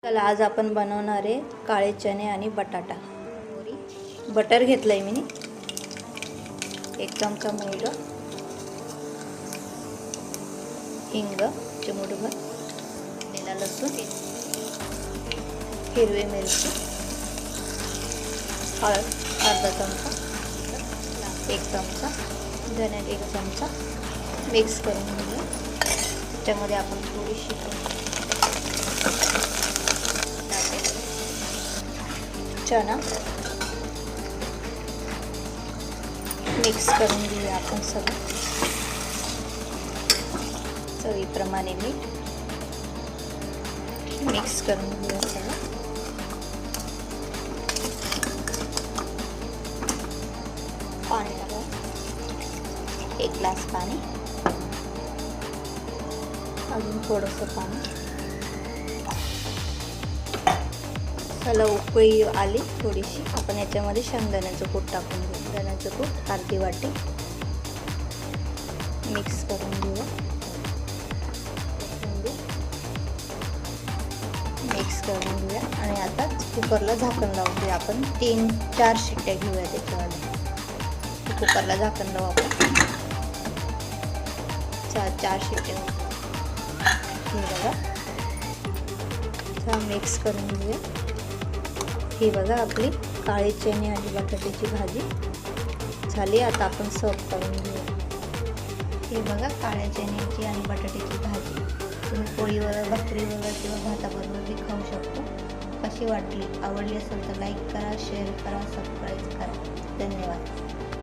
चला आज आपण बनवणार आहे काळे चणे आणि बटाटा। बटर घेतलंय मी, 1 चमचा मैदा, हिंग चिमूटभर, लिला लसूण, हिरवी मिरची, हळद अर्धा चमचा, 1 चमचा, धने 1 चमचा मिक्स करून घेऊया। त्याच्यामध्ये आपण थोडीशी चना मिक्स करून घेऊया आपण सगळं। चवीप्रमाणे मीठ मिक्स करून घेऊया सगळं। पाणी टाका, 1 ग्लास पाणी, अजून थोडंसं पाणी। चला उकळी आली थोडीशी, आपण याच्यामध्ये शेंगदाण्याचं कूट टाकून घेऊ। शेंगदाण्याचं कूट अर्धी वाटी मिक्स करून घेऊया, मिक्स करून घेऊया आणि आता कुकरला झाकण लावून घेऊया। आपण 3-4 शिट्ट्या घेऊया त्याच्यामध्ये। कुकरला झाकण लावू आपण, 4 शिट्ट्या हे बघा। मिक्स करून घेऊया। ही बघा आपली काळे चणे आणि बटाट्याची भाजी झाली। आता आपण सर्व करून घेऊया। ही बघा काळ्या चण्याची आणि बटाट्याची भाजी। तुम्ही पोळीवर, भाकरीवर किंवा भाताबरोबर बी खाऊ शकतो। कशी वाटली? आवडली असेल तर लाईक करा, शेअर करा, सबस्क्राईब करा। धन्यवाद।